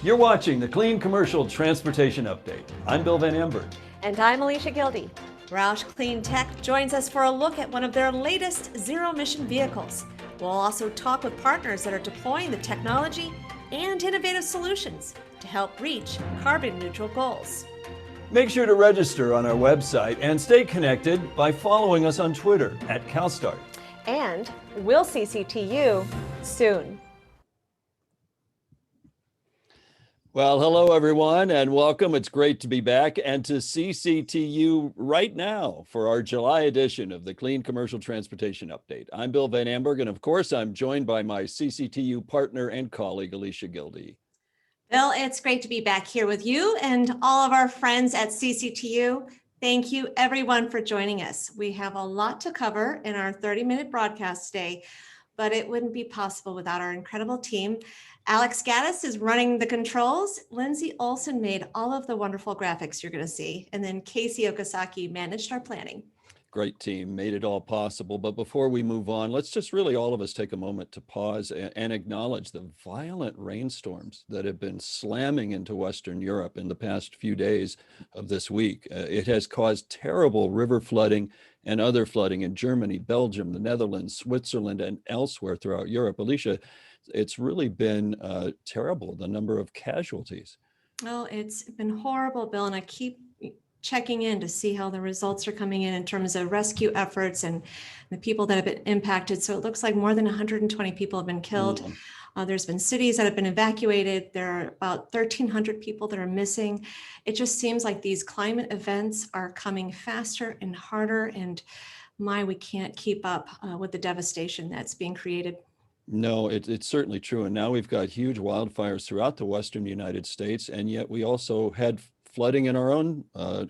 You're watching the Clean Commercial Transportation Update. I'm Bill Van Amburg. And I'm Alycia Gilde. ROUSH CleanTech joins us for a look at one of their latest zero-emission vehicles. We'll also talk with partners that are deploying the technology and innovative solutions to help reach carbon-neutral goals. Make sure to register on our website and stay connected by following us on Twitter @CalStart. And we'll CCTU soon. Well, hello everyone and welcome. It's great to be back and to CCTU right now for our July edition of the Clean Commercial Transportation Update. I'm Bill Van Amburg, and of course I'm joined by my CCTU partner and colleague, Alycia Gilde. Bill, it's great to be back here with you and all of our friends at CCTU. Thank you everyone for joining us. We have a lot to cover in our 30-minute broadcast today, but it wouldn't be possible without our incredible team. Alex Gaddis is running the controls. Lindsay Olson made all of the wonderful graphics you're going to see. And then Casey Okazaki managed our planning. Great team, made it all possible. But before we move on, let's just really all of us take a moment to pause and acknowledge the violent rainstorms that have been slamming into Western Europe in the past few days of this week. It has caused terrible river flooding and other flooding in Germany, Belgium, the Netherlands, Switzerland, and elsewhere throughout Europe. Alycia, it's really been terrible, the number of casualties. Oh, it's been horrible, Bill, and I keep checking in to see how the results are coming in terms of rescue efforts and the people that have been impacted. So it looks like more than 120 people have been killed. There's been cities that have been evacuated. There are about 1,300 people that are missing. It just seems like these climate events are coming faster and harder, and we can't keep up with the devastation that's being created. No, it's certainly true. And now we've got huge wildfires throughout the Western United States. And yet we also had flooding in our own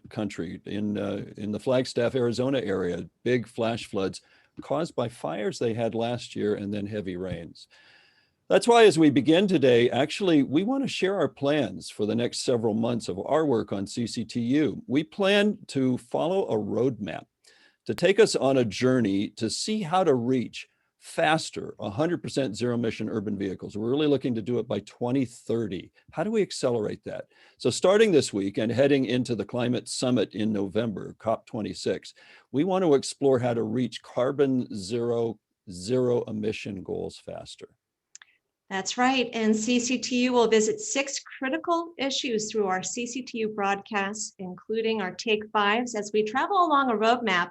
country, in the Flagstaff, Arizona area, big flash floods caused by fires they had last year and then heavy rains. That's why as we begin today, actually, we want to share our plans for the next several months of our work on CCTU. We plan to follow a roadmap to take us on a journey to see how to reach faster 100% zero emission urban vehicles. We're really looking to do it by 2030. How do we accelerate that? So starting this week and heading into the climate summit in November, COP26, we want to explore how to reach carbon zero emission goals faster. That's right. And CCTU will visit 6 critical issues through our CCTU broadcasts, including our Take Fives as we travel along a roadmap.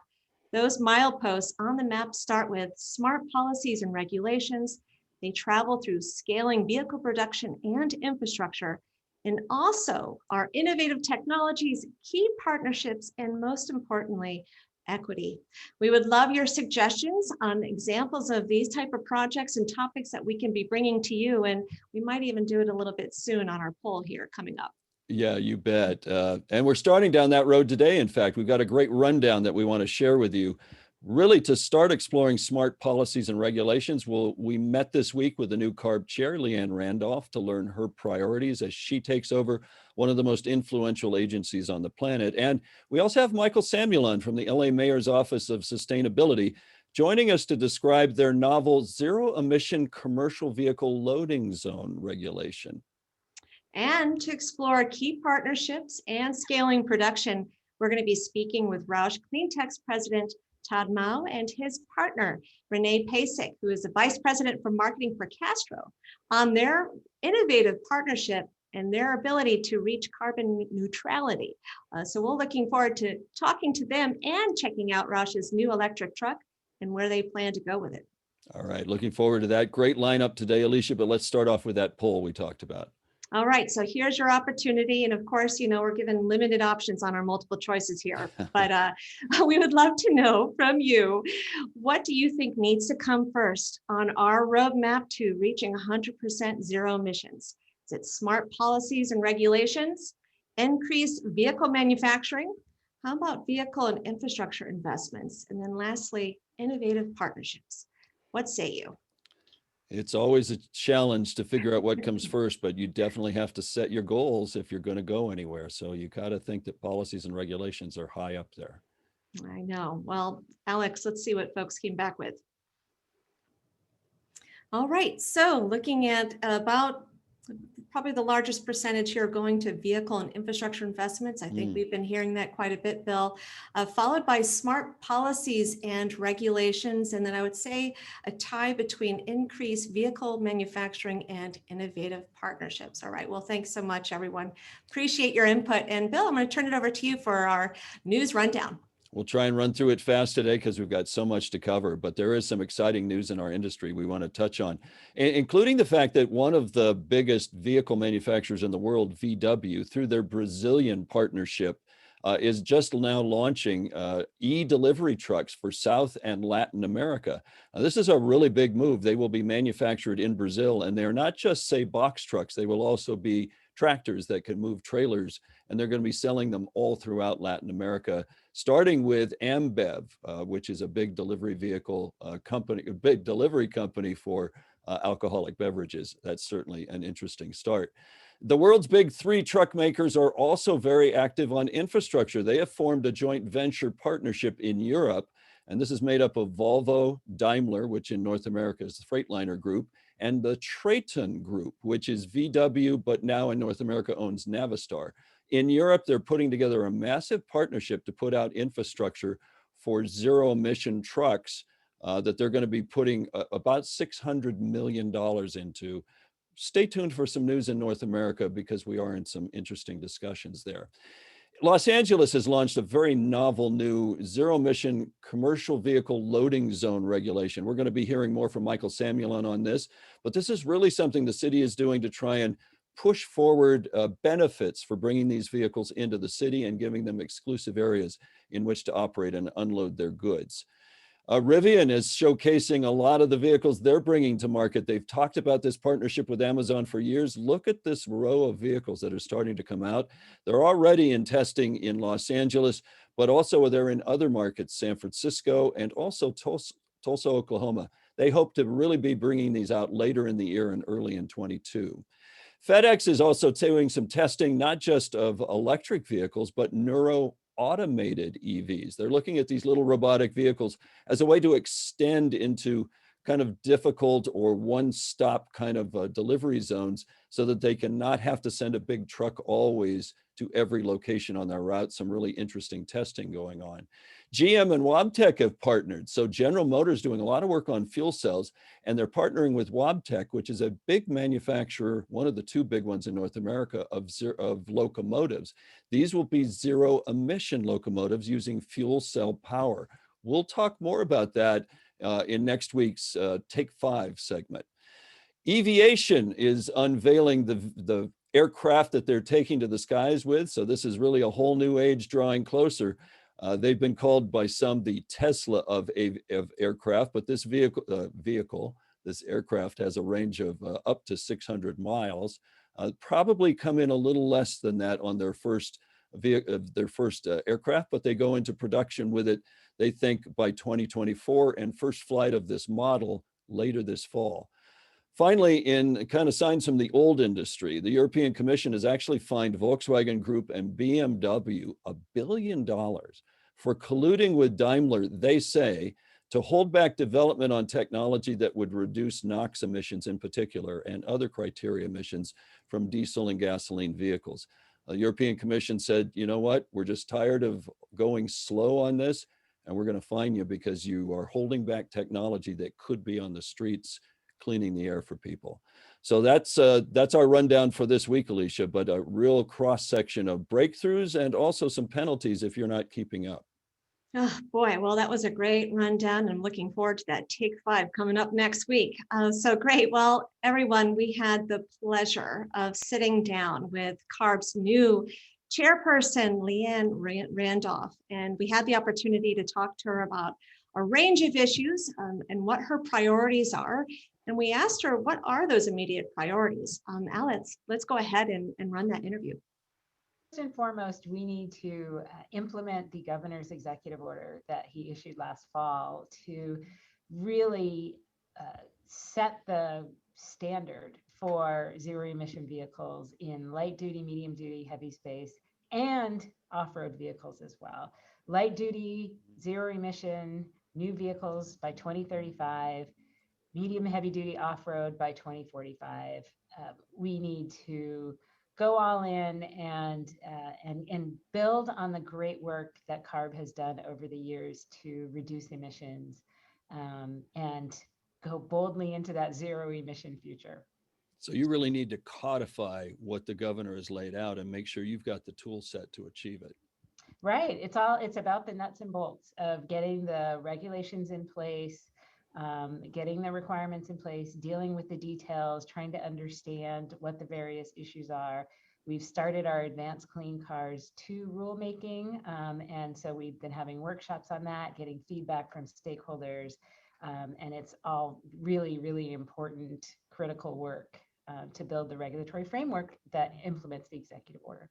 Those mileposts on the map start with smart policies and regulations. They travel through scaling vehicle production and infrastructure, and also our innovative technologies, key partnerships, and most importantly, equity. We would love your suggestions on examples of these type of projects and topics that we can be bringing to you, and we might even do it a little bit soon on our poll here coming up. Yeah, you bet. And we're starting down that road today. In fact, we've got a great rundown that we want to share with you. Really, to start exploring smart policies and regulations, we met this week with the new CARB chair, Liane Randolph, to learn her priorities as she takes over one of the most influential agencies on the planet. And we also have Michael Samulon from the LA Mayor's Office of Sustainability joining us to describe their novel zero-emission commercial vehicle loading zone regulation. And to explore key partnerships and scaling production, we're going to be speaking with ROUSH CleanTech's president, Todd Mouw, and his partner, Rayne Pacek, who is the vice president for marketing for Castrol, on their innovative partnership and their ability to reach carbon neutrality. So we're looking forward to talking to them and checking out ROUSH's new electric truck and where they plan to go with it. All right, looking forward to that. Great lineup today, Alycia, but let's start off with that poll we talked about. All right, so here's your opportunity. And of course, we're given limited options on our multiple choices here, but we would love to know from you, what do you think needs to come first on our roadmap to reaching 100% zero emissions? Is it smart policies and regulations, increased vehicle manufacturing? How about vehicle and infrastructure investments? And then lastly, innovative partnerships. What say you? It's always a challenge to figure out what comes first, but you definitely have to set your goals if you're going to go anywhere. So you got to think that policies and regulations are high up there. I know. Well, Alex, let's see what folks came back with. All right, so looking at about probably the largest percentage here going to vehicle and infrastructure investments. I think we've been hearing that quite a bit, Bill, followed by smart policies and regulations. And then I would say a tie between increased vehicle manufacturing and innovative partnerships. All right. Well, thanks so much, everyone. Appreciate your input. And Bill, I'm going to turn it over to you for our news rundown. We'll try and run through it fast today because we've got so much to cover, but there is some exciting news in our industry we want to touch on, including the fact that one of the biggest vehicle manufacturers in the world, VW, through their Brazilian partnership, is just now launching e-delivery trucks for South and Latin America. This is a really big move. They will be manufactured in Brazil, and they're not just, say, box trucks. They will also be tractors that can move trailers, and they're going to be selling them all throughout Latin America, starting with Ambev, which is a big delivery vehicle company, a big delivery company for alcoholic beverages. That's certainly an interesting start. The world's big three truck makers are also very active on infrastructure. They have formed a joint venture partnership in Europe, and this is made up of Volvo, Daimler, which in North America is the Freightliner Group, and the Traton Group, which is VW, but now in North America owns Navistar. In Europe, they're putting together a massive partnership to put out infrastructure for zero emission trucks that they're going to be putting about $600 million into. Stay tuned for some news in North America because we are in some interesting discussions there. Los Angeles has launched a very novel new zero-emission commercial vehicle loading zone regulation. We're going to be hearing more from Michael Samulon on this, but this is really something the city is doing to try and push forward benefits for bringing these vehicles into the city and giving them exclusive areas in which to operate and unload their goods. Rivian is showcasing a lot of the vehicles they're bringing to market. They've talked about this partnership with Amazon for years. Look at this row of vehicles that are starting to come out. They're already in testing in Los Angeles, but also they're in other markets, San Francisco and also Tulsa, Oklahoma. They hope to really be bringing these out later in the year and early in 22. FedEx is also doing some testing, not just of electric vehicles, but automated EVs. They're looking at these little robotic vehicles as a way to extend into kind of difficult or one-stop kind of delivery zones so that they can not have to send a big truck always to every location on their route. Some really interesting testing going on. GM and Wabtec have partnered. So General Motors doing a lot of work on fuel cells, and they're partnering with Wabtec, which is a big manufacturer, one of the two big ones in North America of locomotives. These will be zero emission locomotives using fuel cell power. We'll talk more about that in next week's Take 5 segment. Eviation is unveiling the aircraft that they're taking to the skies with. So this is really a whole new age drawing closer. They've been called by some the Tesla of aircraft, but this this aircraft has a range of up to 600 miles. Probably come in a little less than that on their first aircraft, but they go into production with it, they think, by 2024, and first flight of this model later this fall. Finally, in kind of signs from the old industry, the European Commission has actually fined Volkswagen Group and BMW $1 billion for colluding with Daimler, they say, to hold back development on technology that would reduce NOx emissions in particular and other criteria emissions from diesel and gasoline vehicles. The European Commission said, you know what, we're just tired of going slow on this, and we're going to fine you because you are holding back technology that could be on the streets cleaning the air for people. So that's our rundown for this week, Alycia, but a real cross section of breakthroughs and also some penalties if you're not keeping up. Oh boy, well, that was a great rundown. I'm looking forward to that Take 5 coming up next week. So great. Well, everyone, we had the pleasure of sitting down with CARB's new chairperson, Liane Randolph, and we had the opportunity to talk to her about a range of issues and what her priorities are. And we asked her, what are those immediate priorities? Alex, let's go ahead and run that interview. First and foremost, we need to implement the governor's executive order that he issued last fall to really set the standard for zero emission vehicles in light duty, medium duty, heavy space, and off-road vehicles as well. Light duty, zero emission, new vehicles by 2035, medium heavy duty off-road by 2045. We need to go all in and build on the great work that CARB has done over the years to reduce emissions, and go boldly into that zero emission future. So you really need to codify what the governor has laid out and make sure you've got the tool set to achieve it. Right. It's about the nuts and bolts of getting the regulations in place, getting the requirements in place, dealing with the details, trying to understand what the various issues are. We've started our Advanced Clean Cars 2 rulemaking, and so we've been having workshops on that, getting feedback from stakeholders, and it's all really, really important, critical work to build the regulatory framework that implements the executive order.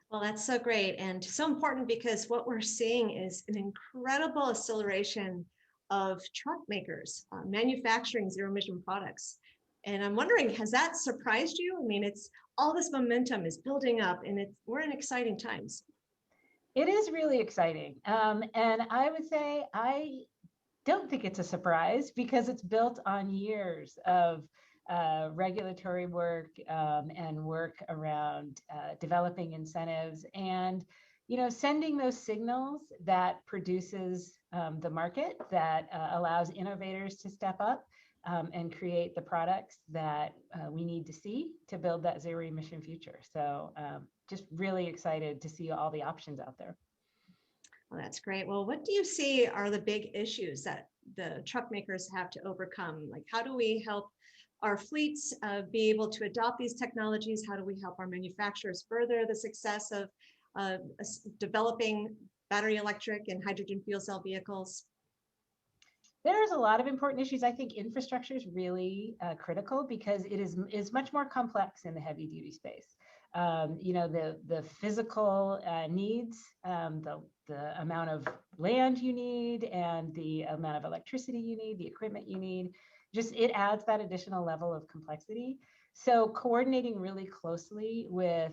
Well, that's so great and so important, because what we're seeing is an incredible acceleration of truck makers manufacturing zero emission products. And I'm wondering, has that surprised you? I mean, it's all this momentum is building up, and we're in exciting times. It is really exciting. And I would say I don't think it's a surprise, because it's built on years of regulatory work and work around developing incentives, and sending those signals that produces the market that allows innovators to step up and create the products that we need to see to build that zero emission future. So just really excited to see all the options out there. Well, that's great. Well, what do you see are the big issues that the truck makers have to overcome? Like, how do we help our fleets be able to adopt these technologies? How do we help our manufacturers further the success of developing battery electric and hydrogen fuel cell vehicles? There's a lot of important issues. I think infrastructure is really critical, because it is much more complex in the heavy duty space. The physical needs, the amount of land you need, and the amount of electricity you need, the equipment you need, it adds that additional level of complexity. So coordinating really closely with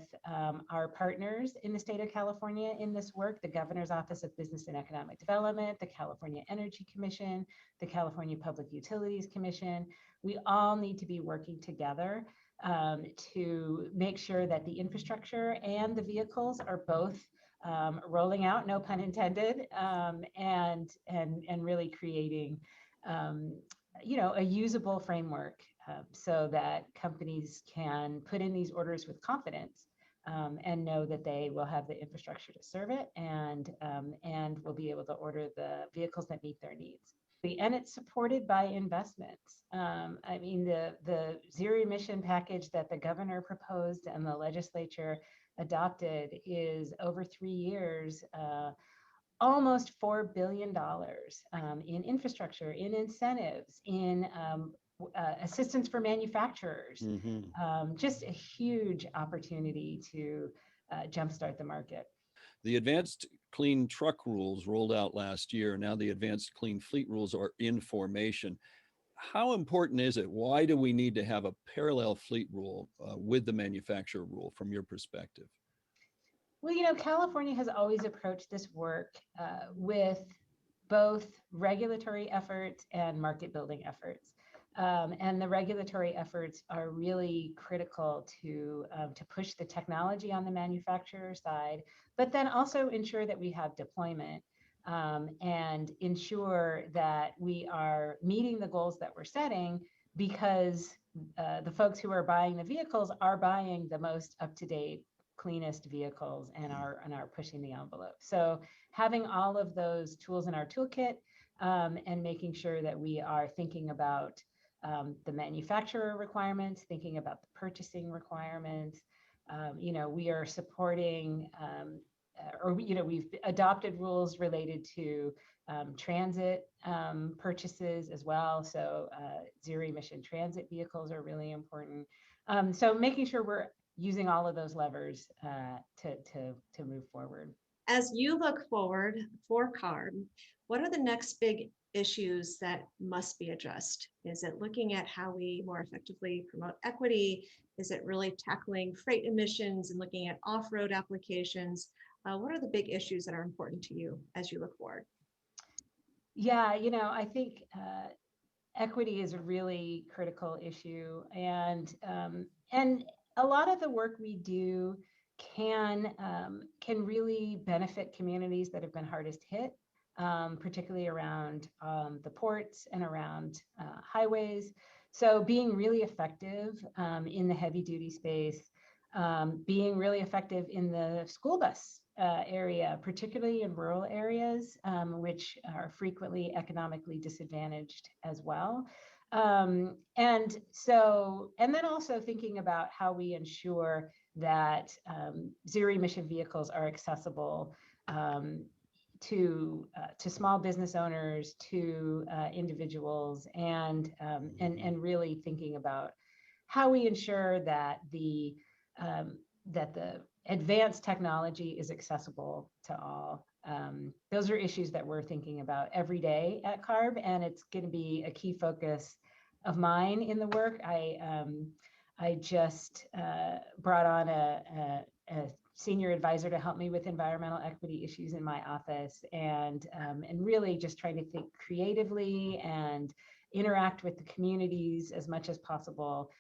our partners in the state of California in this work, the Governor's Office of Business and Economic Development, the California Energy Commission, the California Public Utilities Commission, we all need to be working together to make sure that the infrastructure and the vehicles are both rolling out, no pun intended, and really creating a usable framework so that companies can put in these orders with confidence and know that they will have the infrastructure to serve it, and will be able to order the vehicles that meet their needs. And it's supported by investments. I mean, the zero emission package that the governor proposed and the legislature adopted is over 3 years, almost $4 billion in infrastructure, in incentives, in assistance for manufacturers. Just a huge opportunity to jumpstart the market. The advanced clean truck rules rolled out last year. Now the advanced clean fleet rules are in formation. How important is it? Why do we need to have a parallel fleet rule with the manufacturer rule from your perspective? Well, California has always approached this work with both regulatory efforts and market building efforts. And the regulatory efforts are really critical to push the technology on the manufacturer side, but then also ensure that we have deployment and ensure that we are meeting the goals that we're setting, because the folks who are buying the vehicles are buying the most up-to-date, cleanest vehicles and are pushing the envelope. So having all of those tools in our toolkit and making sure that we are thinking about the manufacturer requirements, thinking about the purchasing requirements. We are supporting, we've adopted rules related to transit purchases as well. So zero emission transit vehicles are really important. So making sure we're using all of those levers to move forward. As you look forward for CARB, what are the next big issues that must be addressed? Is it looking at how we more effectively promote equity? Is it really tackling freight emissions and looking at off-road applications? What are the big issues that are important to you as you look forward? Yeah, I think equity is a really critical issue, and a lot of the work we do can really benefit communities that have been hardest hit, particularly around the ports and around highways. So being really effective in the heavy duty space, being really effective in the school bus area, particularly in rural areas, which are frequently economically disadvantaged as well. And then also thinking about how we ensure that zero emission vehicles are accessible to small business owners, to individuals, and really thinking about how we ensure that the advanced technology is accessible to all. Those are issues that we're thinking about every day at CARB, and it's going to be a key focus of mine in the work. I just brought on a senior advisor to help me with environmental equity issues in my office, and really just trying to think creatively and interact with the communities as much as possible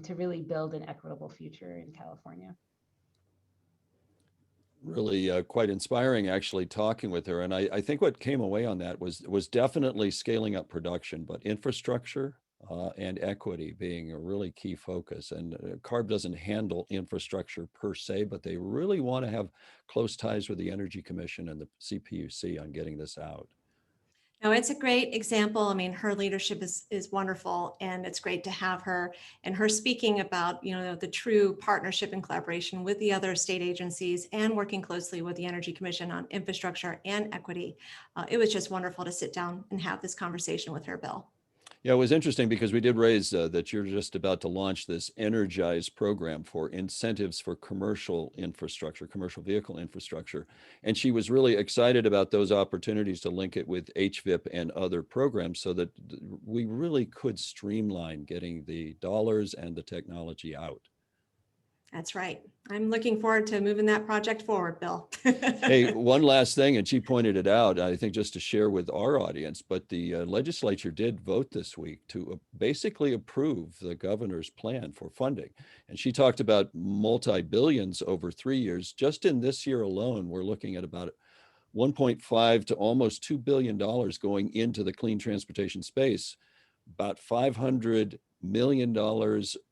to really build an equitable future in California. Really quite inspiring, actually, talking with her. And I think what came away on that was definitely scaling up production, but infrastructure and equity being a really key focus. And CARB doesn't handle infrastructure per se, but they really want to have close ties with the Energy Commission and the CPUC on getting this out. No, it's a great example. I mean, her leadership is wonderful, and it's great to have her and her speaking about, the true partnership and collaboration with the other state agencies and working closely with the Energy Commission on infrastructure and equity. It was just wonderful to sit down and have this conversation with her, Bill. Yeah, it was interesting because we did raise that you're just about to launch this Energize program for incentives for commercial infrastructure, commercial vehicle infrastructure. And she was really excited about those opportunities to link it with HVIP and other programs so that we really could streamline getting the dollars and the technology out. That's right. I'm looking forward to moving that project forward, Bill. Hey, one last thing, and she pointed it out, I think just to share with our audience, but the legislature did vote this week to basically approve the governor's plan for funding. And she talked about multi-billions over 3 years. Just in this year alone, we're looking at about 1.5 to almost $2 billion going into the clean transportation space, about $500 million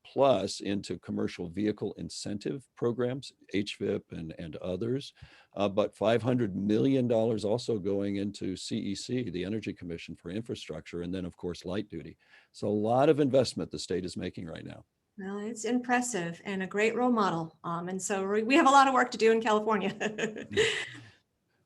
plus into commercial vehicle incentive programs, HVIP and others, but $500 million also going into CEC, the Energy Commission for Infrastructure, and then of course light duty. So a lot of investment the state is making right now. Well, it's impressive and a great role model. And so we have a lot of work to do in California.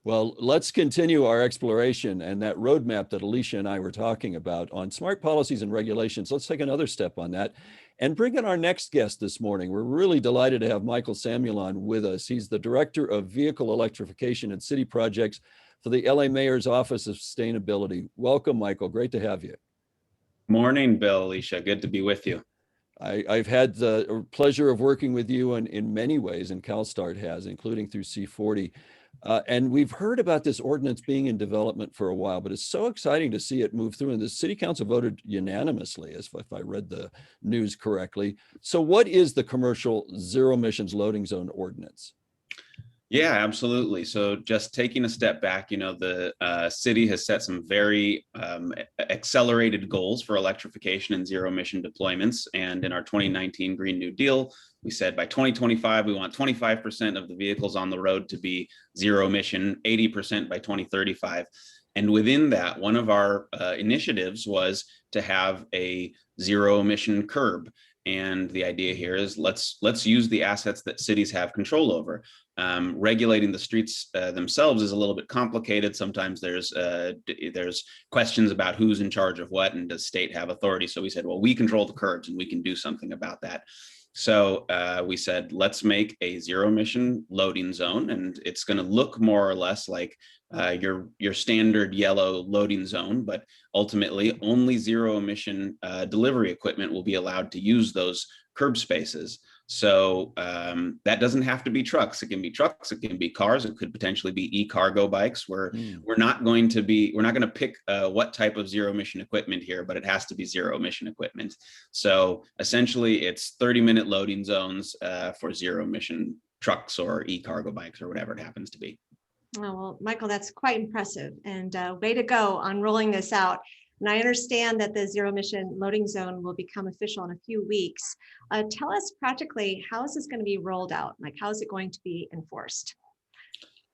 Well, let's continue our exploration and that roadmap that Alycia and I were talking about on smart policies and regulations. Let's take another step on that and bring in our next guest this morning. We're really delighted to have Michael Samulon with us. He's the Director of Vehicle Electrification and City Projects for the LA Mayor's Office of Sustainability. Welcome, Michael. Great to have you. Morning, Bill, Alycia. Good to be with you. I've had the pleasure of working with you in many ways, and CalSTART has, including through C40. And we've heard about this ordinance being in development for a while, but it's so exciting to see it move through. And the city council voted unanimously, as if I read the news correctly. So what is the commercial zero emissions loading zone ordinance? Yeah, absolutely. So just taking a step back, the city has set some very accelerated goals for electrification and zero emission deployments. And in our 2019 Green New Deal, we said by 2025, we want 25% of the vehicles on the road to be zero emission, 80% by 2035. And within that, one of our initiatives was to have a zero emission curb. And the idea here is let's use the assets that cities have control over. Regulating the streets themselves is a little bit complicated. Sometimes there's questions about who's in charge of what and does state have authority. So we said, well, we control the curbs and we can do something about that. So we said, let's make a zero emission loading zone, and it's going to look more or less like your standard yellow loading zone, but ultimately only zero emission delivery equipment will be allowed to use those curb spaces. So that doesn't have to be trucks. It can be trucks. It can be cars. It could potentially be e-cargo bikes. We're not going to pick what type of zero emission equipment here, but it has to be zero emission equipment. So essentially, it's 30-minute loading zones for zero emission trucks or e-cargo bikes or whatever it happens to be. Oh, well, Michael, that's quite impressive, and way to go on rolling this out. And I understand that the zero emission loading zone will become official in a few weeks. Tell us practically, how is this going to be rolled out? Like, how is it going to be enforced?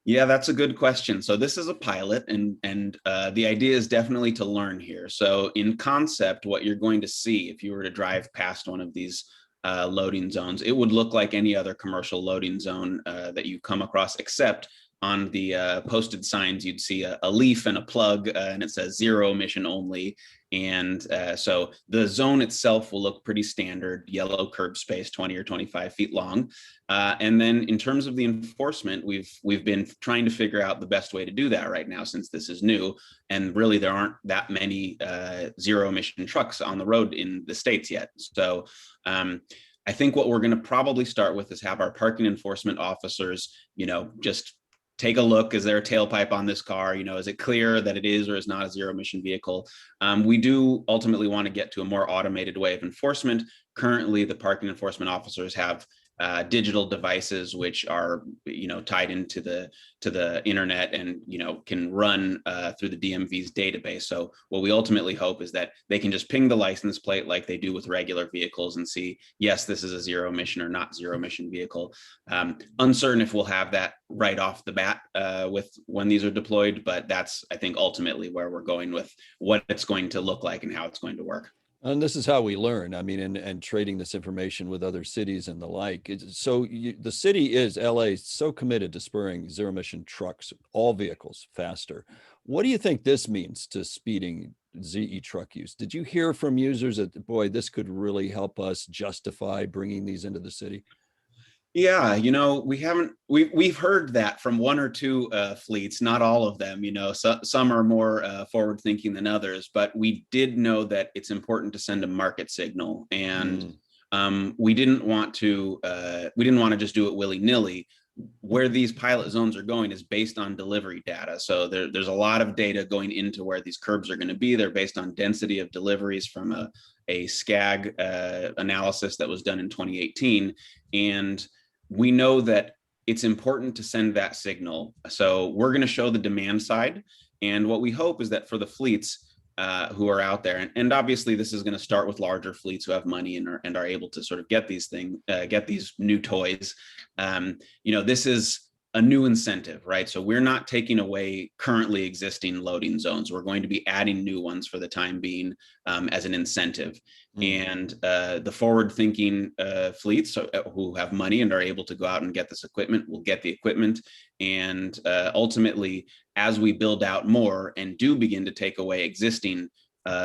Yeah, that's a good question. So this is a pilot, and the idea is definitely to learn here. So in concept, what you're going to see if you were to drive past one of these loading zones, it would look like any other commercial loading zone that you come across, except on the posted signs, you'd see a leaf and a plug, and it says zero emission only. And so the zone itself will look pretty standard, yellow curb space, 20 or 25 feet long. And then in terms of the enforcement, we've been trying to figure out the best way to do that right now, since this is new. And really, there aren't that many zero emission trucks on the road in the States yet. So I think what we're going to probably start with is have our parking enforcement officers, just take a look. Is there a tailpipe on this car? Is it clear that it is or is not a zero emission vehicle? We do ultimately want to get to a more automated way of enforcement. Currently, the parking enforcement officers have digital devices which are tied into the internet and can run through the DMV's database. So what we ultimately hope is that they can just ping the license plate like they do with regular vehicles and see, yes, this is a zero emission or not zero emission vehicle. Uncertain if we'll have that right off the bat with when these are deployed, but that's, I think, ultimately where we're going with what it's going to look like and how it's going to work. And this is how we learn. I mean, and trading this information with other cities and the like. So the city is, LA, so committed to spurring zero emission trucks, all vehicles faster. What do you think this means to speeding ZE truck use? Did you hear from users that, boy, this could really help us justify bringing these into the city? Yeah, we've heard that from one or two fleets, not all of them, so, some are more forward thinking than others, but we did know that it's important to send a market signal. And we didn't want to just do it willy-nilly. Where these pilot zones are going is based on delivery data. So there's a lot of data going into where these curbs are going to be. They're based on density of deliveries from a SCAG analysis that was done in 2018. And we know that it's important to send that signal. So we're going to show the demand side. And what we hope is that for the fleets who are out there, and obviously this is going to start with larger fleets who have money and are able to sort of get these new toys. This is a new incentive, right? So we're not taking away currently existing loading zones. We're going to be adding new ones for the time being as an incentive. And the forward-thinking fleets who have money and are able to go out and get this equipment will get the equipment. And ultimately, as we build out more and do begin to take away existing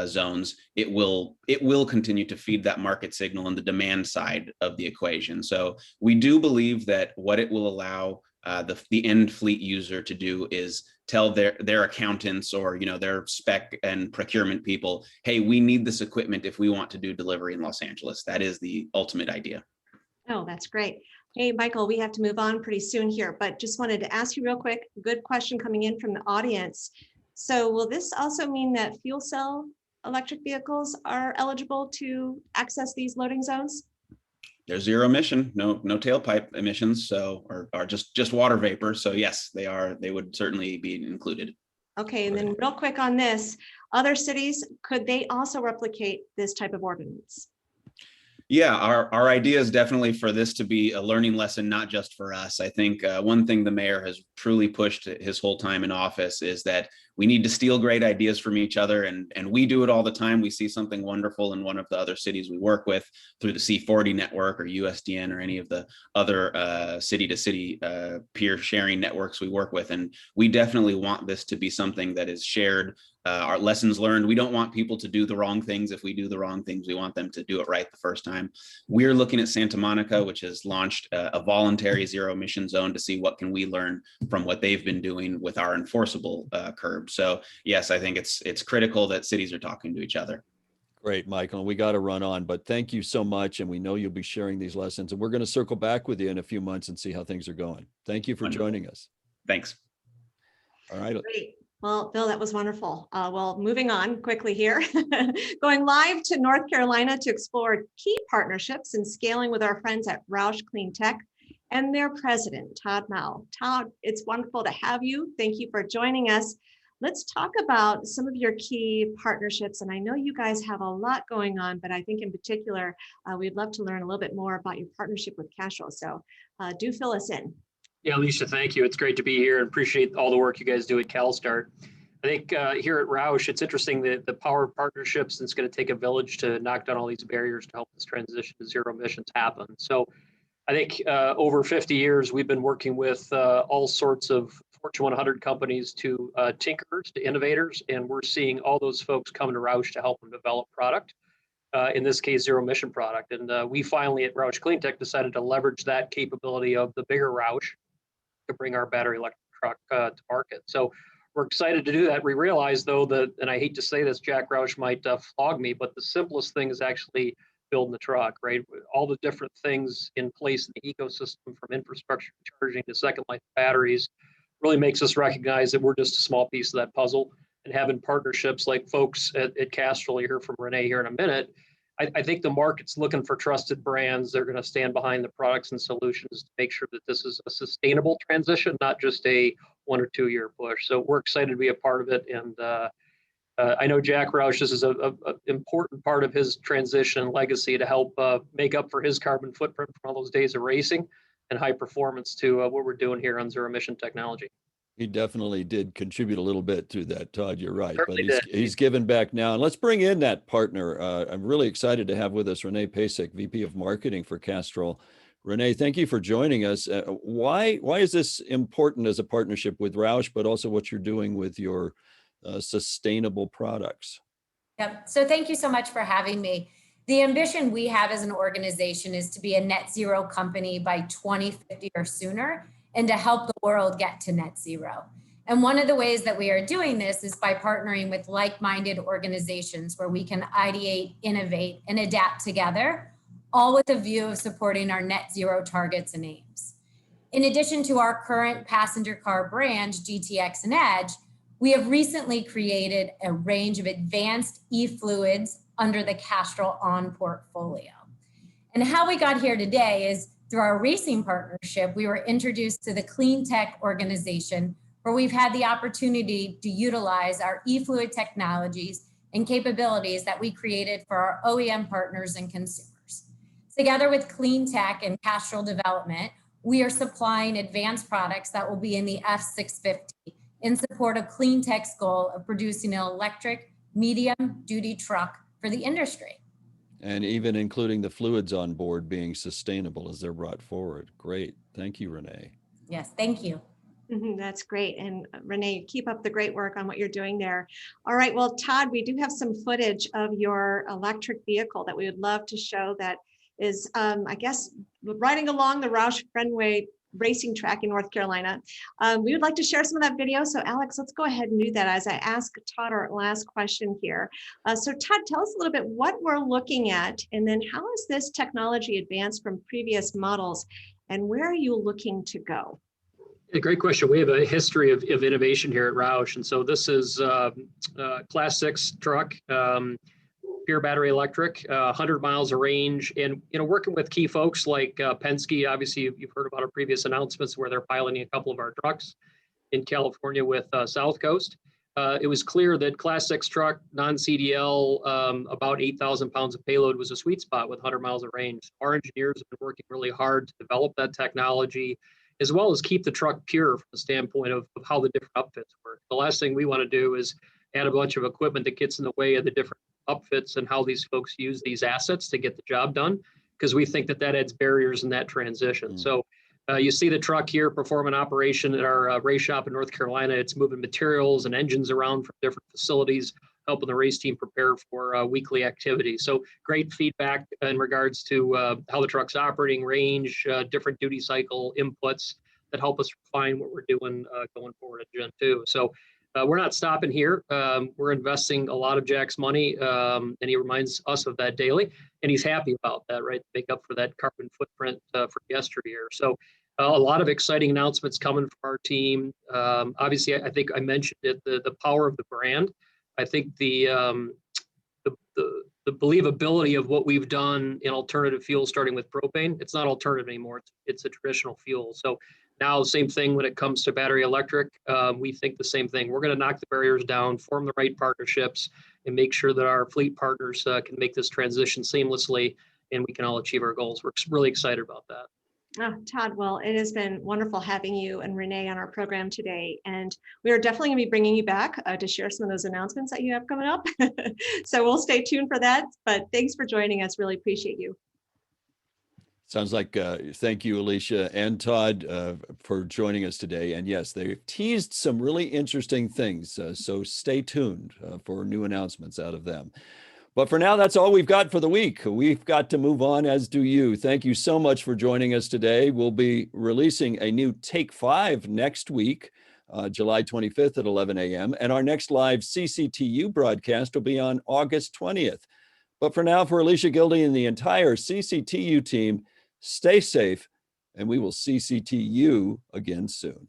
zones, it will continue to feed that market signal on the demand side of the equation. So we do believe that what it will allow the end fleet user to do is tell their accountants or their spec and procurement people, hey, we need this equipment if we want to do delivery in Los Angeles. That is the ultimate idea. Oh, that's great. Hey, Michael, we have to move on pretty soon here, but just wanted to ask you real quick, good question coming in from the audience. So will this also mean that fuel cell electric vehicles are eligible to access these loading zones? They're zero emission, no tailpipe emissions, so or just water vapor. So yes, they would certainly be included. Okay, and then real quick on this, other cities, could they also replicate this type of ordinance? Yeah, our idea is definitely for this to be a learning lesson, not just for us. I think one thing the mayor has truly pushed his whole time in office is that we need to steal great ideas from each other. And we do it all the time. We see something wonderful in one of the other cities we work with through the C40 network or USDN or any of the other city-to-city peer sharing networks we work with. And we definitely want this to be something that is shared. Our lessons learned. We don't want people to do the wrong things. If we do the wrong things, we want them to do it right the first time. We're looking at Santa Monica, which has launched a voluntary zero emission zone to see what can we learn from what they've been doing with our enforceable curbs. So yes, I think it's critical that cities are talking to each other. Great, Michael. We got to run on, but thank you so much. And we know you'll be sharing these lessons, and we're going to circle back with you in a few months and see how things are going. Thank you for Wonderful. joining us. Thanks. All right. Great. Well, Bill, that was wonderful. Well, moving on quickly here, going live to North Carolina to explore key partnerships and scaling with our friends at ROUSH CleanTech and their president, Todd Mouw. Todd, it's wonderful to have you. Thank you for joining us. Let's talk about some of your key partnerships. And I know you guys have a lot going on, but I think in particular, we'd love to learn a little bit more about your partnership with Castrol. So do fill us in. Yeah, Alycia, thank you. It's great to be here and appreciate all the work you guys do at CalStart. I think here at ROUSH, it's interesting that the power of partnerships, and it's going to take a village to knock down all these barriers to help this transition to zero emissions happen. So I think over 50 years, we've been working with all sorts of Fortune 100 companies to tinkerers, to innovators, and we're seeing all those folks come to ROUSH to help them develop product. In this case, zero emission product. And we finally at ROUSH CleanTech decided to leverage that capability of the bigger ROUSH to bring our battery electric truck to market. So we're excited to do that. We realize though that, and I hate to say this, Jack Roush might flog me, but the simplest thing is actually building the truck, right? All the different things in place in the ecosystem, from infrastructure charging to second life batteries, really makes us recognize that we're just a small piece of that puzzle. And having partnerships like folks at Castrol, you hear from Rayne here in a minute, I think the market's looking for trusted brands. They're going to stand behind the products and solutions to make sure that this is a sustainable transition, not just a 1 or 2 year push. So we're excited to be a part of it. And I know Jack Roush, this is an important part of his transition legacy to help make up for his carbon footprint from all those days of racing and high performance to what we're doing here on zero emission technology. He definitely did contribute a little bit to that, Todd. You're right, Certainly but did. he's given back now. And let's bring in that partner. I'm really excited to have with us Rayne Pacek, VP of Marketing for Castrol. Rayne, thank you for joining us. Why is this important as a partnership with ROUSH, but also what you're doing with your sustainable products? Yep. So thank you so much for having me. The ambition we have as an organization is to be a net zero company by 2050 or sooner, and to help the world get to net zero. And one of the ways that we are doing this is by partnering with like-minded organizations where we can ideate, innovate, and adapt together, all with a view of supporting our net zero targets and aims. In addition to our current passenger car brands, GTX and Edge, we have recently created a range of advanced e-fluids under the Castrol On portfolio. And how we got here today is through our racing partnership. We were introduced to the CleanTech organization, where we've had the opportunity to utilize our e-fluid technologies and capabilities that we created for our OEM partners and consumers. Together with CleanTech and Castrol development, we are supplying advanced products that will be in the F650 in support of CleanTech's goal of producing an electric medium-duty truck for the industry. And even including the fluids on board being sustainable as they're brought forward. Great. Thank you, Rayne. Yes, thank you. That's great. And Rayne, keep up the great work on what you're doing there. All right. Well, Todd, we do have some footage of your electric vehicle that we would love to show that is, I guess, riding along the Roush Fenway racing track in North Carolina. We would like to share some of that video. So Alex, let's go ahead and do that as I ask Todd our last question here. So Todd, tell us a little bit what we're looking at, and then how has this technology advanced from previous models, and where are you looking to go? A great question. We have a history of innovation here at ROUSH. And so this is Class 6 truck, pure battery electric, 100 miles of range, and working with key folks like Penske. Obviously, you've heard about our previous announcements where they're piloting a couple of our trucks in California with South Coast. It was clear that Class 6 truck, non-CDL, about 8,000 pounds of payload was a sweet spot with 100 miles of range. Our engineers have been working really hard to develop that technology, as well as keep the truck pure from the standpoint of how the different upfits work. The last thing we want to do is add a bunch of equipment that gets in the way of the different upfits and how these folks use these assets to get the job done, because we think that adds barriers in that transition. So you see the truck here performing operation at our race shop in North Carolina. It's moving materials and engines around from different facilities, helping the race team prepare for weekly activity. So great feedback in regards to how the truck's operating, range, different duty cycle inputs that help us refine what we're doing going forward at Gen 2. So we're not stopping here. We're investing a lot of Jack's money, and he reminds us of that daily. And he's happy about that, right? To make up for that carbon footprint for yesteryear. So a lot of exciting announcements coming from our team. Obviously, I think I mentioned it, the power of the brand. I think the believability of what we've done in alternative fuels, starting with propane, it's not alternative anymore. It's a traditional fuel. So now, same thing when it comes to battery electric. We think the same thing. We're going to knock the barriers down, form the right partnerships, and make sure that our fleet partners can make this transition seamlessly, and we can all achieve our goals. We're really excited about that. Oh, Todd, well, it has been wonderful having you and Renee on our program today. And we are definitely going to be bringing you back to share some of those announcements that you have coming up. So we'll stay tuned for that. But thanks for joining us. Really appreciate you. Sounds like, thank you, Alycia and Todd, for joining us today. And yes, they teased some really interesting things. So stay tuned for new announcements out of them. But for now, that's all we've got for the week. We've got to move on, as do you. Thank you so much for joining us today. We'll be releasing a new Take 5 next week, July 25th at 11 a.m. And our next live CCTU broadcast will be on August 20th. But for now, for Alycia, Gilde, and the entire CCTU team, stay safe, and we will CCTU again soon.